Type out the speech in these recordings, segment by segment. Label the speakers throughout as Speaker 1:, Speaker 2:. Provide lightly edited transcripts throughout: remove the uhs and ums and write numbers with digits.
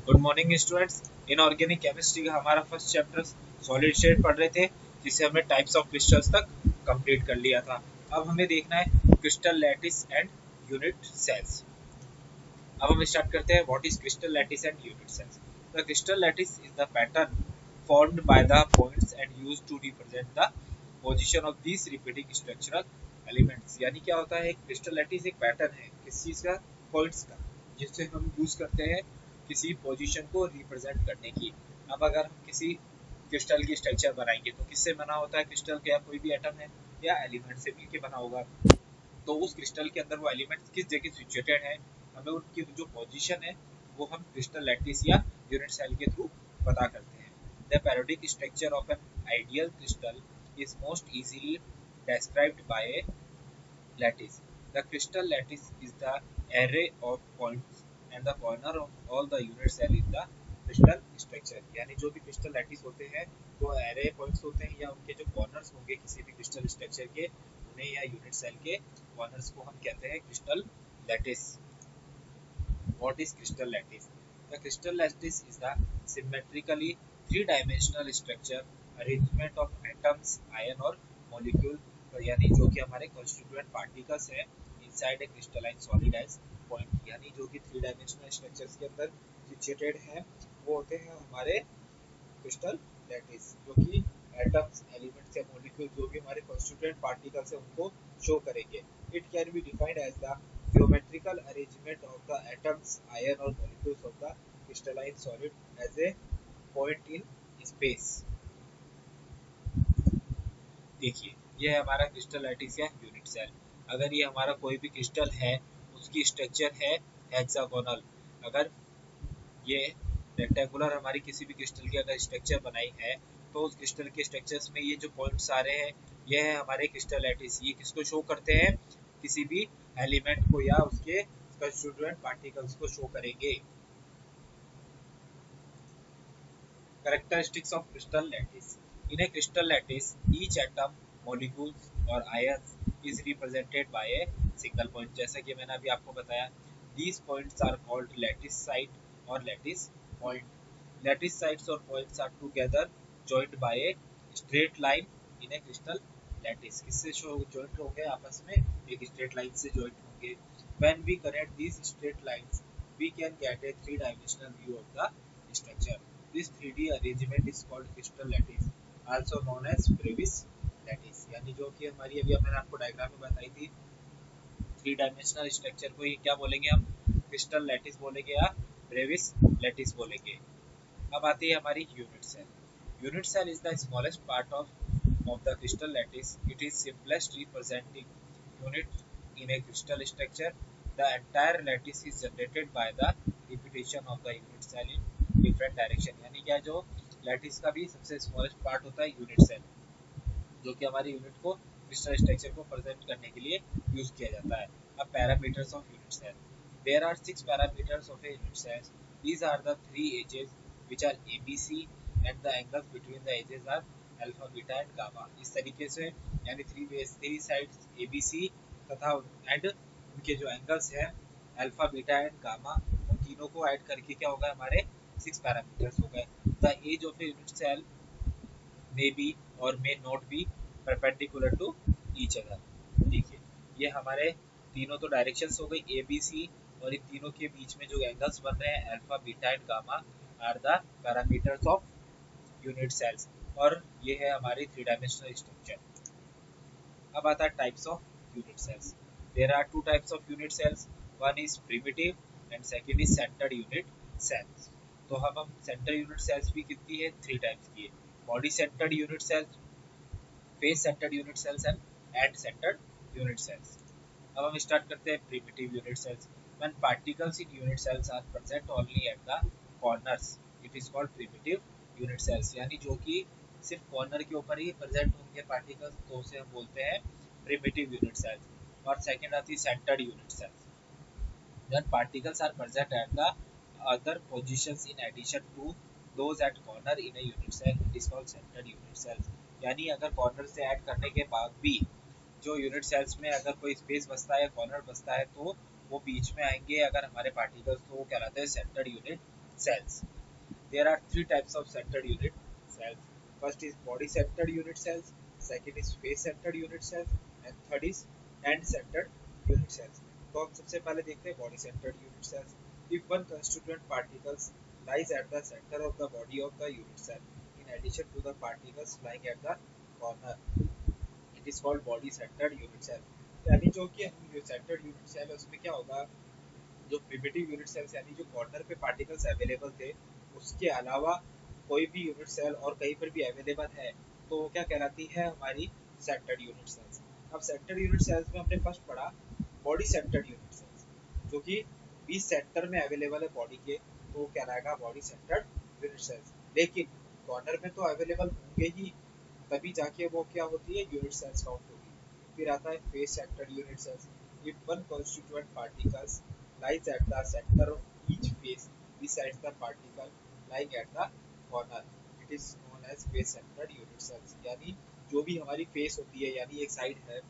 Speaker 1: Good morning students. Inorganic chemistry का हमारा first chapter solid state पढ़ रहे थे, जिसे हमने टाइप्स ऑफ क्रिस्टल्स तक कंप्लीट कर लिया था। अब हमें देखना है crystal lattice and unit cells. अब हम स्टार्ट करते हैं what is crystal lattice and unit cells. The crystal lattice is the pattern formed by the points and used to represent the position of these repeating structural elements। यानी क्या होता है, crystal lattice एक pattern है किस चीज का, points का, जिससे हम यूज करते हैं किसी पोजीशन को रिप्रेजेंट करने की। अब अगर हम किसी क्रिस्टल की स्ट्रक्चर बनाएंगे तो किससे बना होता है क्रिस्टल, क्या कोई भी एटम है या एलिमेंट से मिलकर बना होगा। तो उस क्रिस्टल के अंदर वो एलिमेंट्स किस जगह सिचुएटेड है, हमें उनकी जो पोजीशन है वो हम क्रिस्टल लैटिस या यूनिट सेल के थ्रू पता करते हैं। The periodic structure of an ideal crystal is most easily described by a lattice. The crystal lattice is the array of points and the corner of all the unit cell in the crystal structure। यानी जो भी crystal lattice होते हैं वो array points होते हैं या उनके जो कॉर्नर्स होंगे किसी भी क्रिस्टल स्ट्रक्चर के, उन्हें या यूनिट सेल के कॉर्नर्स को हम कहते हैं crystal lattice. What is crystal lattice? The crystal lattice is the symmetrically three-dimensional structure arrangement of atoms, ion और molecule, यानी जो कि हमारे constituent particles है inside a crystalline solid as point। यानी जो कि थ्री डायमेंशनल स्ट्रक्चर्स के अंदर सिचुएटेड है वो होते हैं हमारे क्रिस्टल लैटिस, जो कि एटम्स, एलिमेंट्स या मॉलिक्यूल जो भी हमारे कॉन्स्टिट्यूएंट पार्टिकल्स है उनको शो करेंगे। It can be defined as the geometrical arrangement of the atoms, ion or molecules of the crystalline solid as a point in space। देखिए ये है हमारा क्रिस्टल लैटिस या यूनिट सेल। अगर ये हमारा कोई भी क्रिस्टल है उसकी स्ट्रक्चर है हेक्सागोनल, अगर ये रेक्टेंगुलर हमारी किसी भी क्रिस्टल की अगर स्ट्रक्चर बनाई है तो उस क्रिस्टल के स्ट्रक्चर्स में ये जो पॉइंट्स आ रहे हैं ये है हमारे क्रिस्टल लैटिस। ये किसको शो करते हैं, किसी भी एलिमेंट को या उसके कंस्टिट्यूएंट पार्टिकल्स को शो करेंगे। Characteristics of crystal lattice. In a crystal lattice, each atom, molecules और ions is represented by a single point। जैसा कि मैंने अभी आपको बताया, these points are called lattice site और lattice point। Lattice sites और points are together joined by a straight line in a crystal lattice। किससे joined होंगे आपस में, एक straight line से joined होंगे। When we connect these straight lines, we can get a three-dimensional view of the structure। This 3D arrangement is called crystal lattice, also known as Bravais lattice। यानी जो कि हमारी अभी मैंने आपको डायग्राम में बताई थी थ्री डायमेंशनल स्ट्रक्चर को, ये क्या बोलेंगे हम, क्रिस्टल लैटिस बोलेंगे या ब्रेविस लैटिस बोलेंगे। अब आती है हमारी unit cell. Unit cell is the smallest part of the crystal lattice. It is simplest representing unit in a crystal structure. The entire lattice is generated by the repetition of the unit cell in different direction। यानी क्या, जो lattice का भी सबसे smallest part होता है unit cell, जो कि हमारी यूनिट को क्रिस्टल स्ट्रक्चर को प्रेजेंट करने के लिए यूज किया जाता है। अब parameters of unit cell. There are 6 parameters of a unit cell. These are the 3 axes which are ABC and the angles between the axes are alpha, beta and gamma. इस तरीके से यानी थ्री साइड्स ABC तथा and उनके जो angles हैं alpha, beta and gamma, उन तीनों को ऐड करके क्या होगा, हमारे 6 पैरामीटर्स हो गए। The edge of a unit cell may be और may not be perpendicular to each other। देखिए ये हमारे तीनों तो डायरेक्शंस हो गई ए बी सी, और इन तीनों के बीच में जो एंगल्स बन रहे हैं alpha, beta and gamma are the parameters of unit cells, और ये है हमारी थ्री डायमेंशनल स्ट्रक्चर। अब आता है types of unit cells. There are two types of unit cells, one is primitive and second is centred unit cells. तो हम centre unit sales भी कितनी है, थ्री टाइप्स की है, body centred unit cells, face centred unit cells and end centred unit cells. अब हम start करते हैं primitive unit cells. When particles in unit cells are present only at the corners it is called primitive unit cells. यानी जो कि सिर्फ corner के ऊपर ही प्रेजेंट होंगे पार्टिकल्स, तो उसे हम बोलते हैं प्रिमिटिव यूनिट सेल्स। और सेकंड आती है centred unit cells. When particles are present at the other positions in addition to those at corner in a unit cell, it is called centered unit cells। यानी अगर corner से add करने के बाद भी जो यूनिट सेल्स में अगर कोई स्पेस बचता है, कॉर्नर बचता है, तो वो बीच में आएंगे अगर हमारे पार्टिकल्स, तो वो कहलाते हैं centred unit cells. There are three types of centered unit cells. First is body centered unit cells, second is face centered unit cells, and third is end centered unit cells. तो हम सबसे पहले देखते हैं body centered unit cells. If one constituent particles lies at the center of the body of the unit cell, in addition to the particles lying at the corner, it is called body centered unit cell. यानी जो कि हम जो centered unit cell है उसमें क्या होगा, जो प्रिमिटिव यूनिट सेल्स यानी जो कॉर्नर पे पार्टिकल्स अवेलेबल थे उसके अलावा कोई भी यूनिट सेल और कहीं पर भी अवेलेबल है तो वो क्या कहलाती है, हमारी सेंटर्ड यूनिट सेल्स. अब सेंटर्ड यूनिट सेल्स में हमने फर्स्ट पढ़ा बॉडी सेंटर्ड यूनिट सेल्स, जो कि बीच सेंटर में अवेलेबल है बॉडी के, तो वो कहलाएगा बॉडी सेंटर्ड यूनिट सेल्स. लेकिन कॉर्नर में तो अवेलेबल होंगे ही, तभी जाके वो क्या होती है, यूनिट सेल्स काउंट होगी. फिर आता है face centred unit cells. If one constituent particles lies at the center of each face besides the particle lying at the corner, it is known as face centered unit cells. यानी जो भी हमारी face होती है यानी एक side है,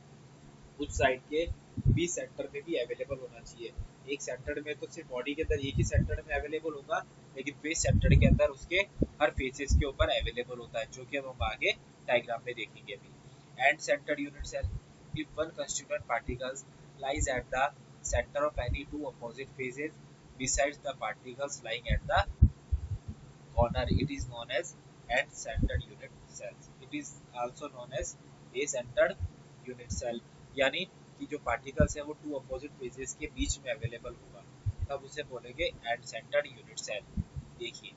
Speaker 1: उस साइड के बी सेंटर में भी अवेलेबल होना चाहिए. एक सेंटर में तो सिर्फ बॉडी के अंदर एक ही सेंटर में अवेलेबल होगा, लेकिन फेस सेंटर के अंदर उसके हर फेसेस के ऊपर अवेलेबल होता है, जो कि हम आगे डायग्राम में देखेंगे अभी. End centred unit cell. If one constituent particles lies at the center of any two opposite phases besides the particles lying at the corner, it is known as end centered unit cells. It is also known as a-centered unit cell. यानी कि जो particles है वो to opposite phases के बीच में available होगा, तब उसे बोलेंगे एंड सेंटर्ड यूनिट सेल. देखिए,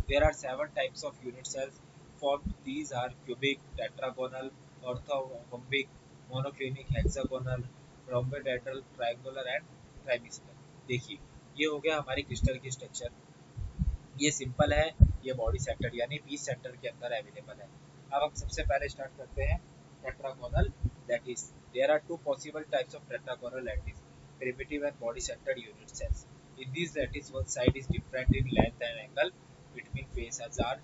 Speaker 1: there are 7 types of unit cells formed. These are cubic, tetragonal, orthorhombic, monoclinic, hexagonal, rhomboedral, triangular and trimestal. देखिए, ये हो गया हमारी क्रिस्टल की स्ट्रक्चर. ये सिंपल है, ये बॉडी सेंटर यानी बीच सेंटर के अंदर अवेलेबल है. अब हम सबसे पहले स्टार्ट करते हैं tetragonal lattice. There are two possible types of tetragonal lattice, primitive and body centred unit cells. In this lattice one side is different in length and angle between faces are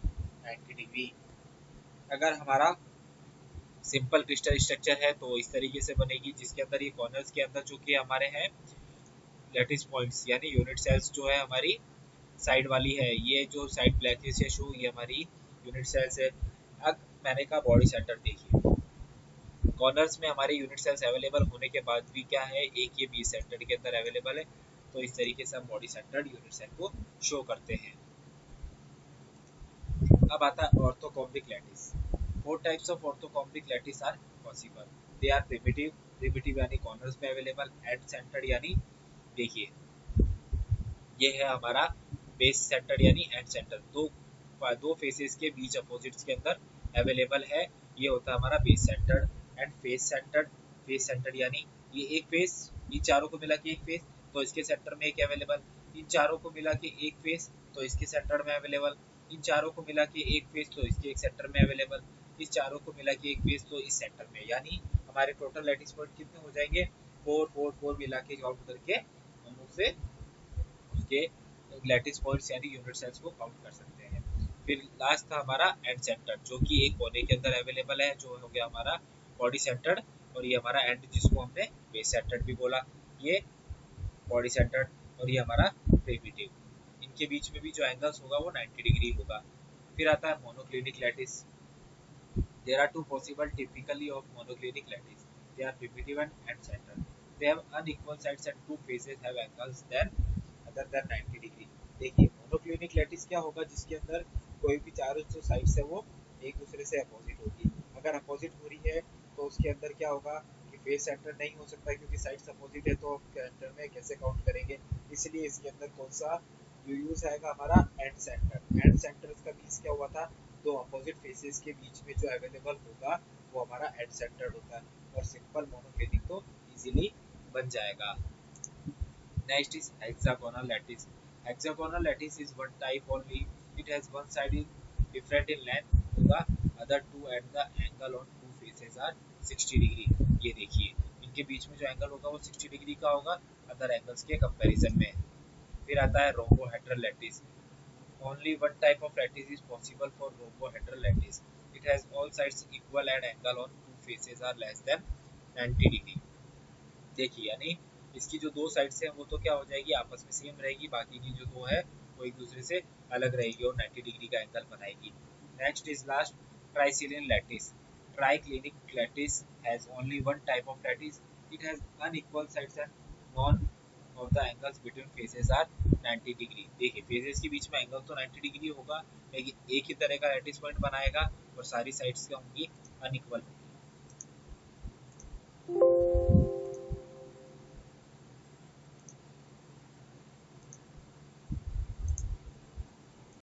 Speaker 1: 90 degree. अगर हमारा simple crystal structure है तो इस तरीके से बनेगी, जिसके अंदर ये कॉर्नर्स के अंदर जो कि हमारे हैं लैटिस पॉइंट्स यानी यूनिट सेल्स जो है हमारी साइड वाली है, ये जो साइड ब्लैकिश है शो, ये हमारी यूनिट सेल्स है. अब मैंने कहा बॉडी सेंटर. देखिए, कॉर्नर्स में हमारे यूनिट सेल्स अवेलेबल होने के बाद भी क्या है, एक ये बी सेंटर के अंदर अवेलेबल है, तो इस तरीके से हम बॉडी सेंटर्ड यूनिट सेल को शो करते हैं. अब आता है orthorhombic lattice. 4 types of orthorhombic lattice are possible. They are primitive, primitive यानी कॉर्नर्स में अवेलेबल, एंड सेंटर्ड यानी देखिए ये है हमारा बेस सेंटर यानी एंड सेंटर, दो फेसेस के बीच अपोजिट्स के अंदर अवेलेबल है, ये होता है हमारा base centred. And face centred. Face centred यानी ये एक फेस, इन चारों को मिला के एक फेस, तो इसके सेंटर में एक अवेलेबल. इन चारों को मिला के एक फेस, तो इसके सेंटर में अवेलेबल. इन चारों को मिला के एक फेस, तो इसके एक सेंटर में अवेलेबल. इस चारों को मिला के एक फेस, तो इस सेंटर में. यानी हमारे टोटल लैटिस पॉइंट कितने हो जाएंगे, 4 मिला के काउंट करके हम उसे उसके लैटिस पॉइंट्स यानी यूनिट सेल्स को काउंट कर सकते हैं. फिर लास्ट था हमारा एंड सेंटर, जो कि एक कोने के अंदर अवेलेबल है, जो हो गया हमारा बॉडी सेंटर्ड. और ये हमारा एंड जिसको हमने बेस सेंटर्ड भी बोला, ये बॉडी सेंटर्ड. और ये हमारा प्रिमिटिव. इनके बीच में भी जो एंगल्स होगा वो 90 डिग्री होगा. फिर आता है monoclinic lattice. There are two possible typically of monoclinic lattice. They are primitive and end-centered. They have unequal sides and two faces have angles then other than 90 degree. देखिए मोनोक्लिनिक लैटिस क्या होगा, जिसके अंदर कोई भी चारों जो साइड्स है वो एक दूसरे से अपोजिट होगी. अगर अपोजिट हो रही है तो उसके अंदर क्या होगा कि फेस सेंटर नहीं हो सकता, क्योंकि साइड्स अपोजिट है तो सेंटर में कैसे काउंट करेंगे. इसलिए इसके अंदर कौन सा यूज आएगा, हमारा एंड सेंटर. एंड सेंटर का मीन्स क्या हुआ था, दो अपोजिट फेसेस के बीच में जो अवेलेबल होगा वो हमारा एंड सेंटर्ड होता है. और सिंपल मोनोक्लिनिक तो इजीली बन जाएगा. Next is hexagonal lattice. Hexagonal lattice is one type only. It has one side is different in length to the other two and the angle on two faces are 60 degree. ये देखिए, इनके बीच में जो angle होगा वो 60 degree का होगा other angles के कंपैरिजन में. फिर आता है rhombohedral lattice. Only one type of lattice is possible for rhombohedral lattice. It has all sides equal and angle on two faces are less than 90 degree. देखिए, यानी इसकी जो दो साइड्स हैं वो तो क्या हो जाएगी, आपस में सेम रहेगी, बाकी की जो दो है वो एक दूसरे से अलग रहेगी और 90 डिग्री का एंगल बनाएगी। Next is last triclinic lattice. Triclinic lattice has only one type of lattice, it has unequal sides and none of the angles between faces are 90 degree. देखिए फेसेस के बीच में एंगल तो 90 डिग्री होगा, लेकिन एक ही तरह का लैटिस पॉइंट बनाएगा और सारी साइड्स क्या होंगी, अनइक्वल।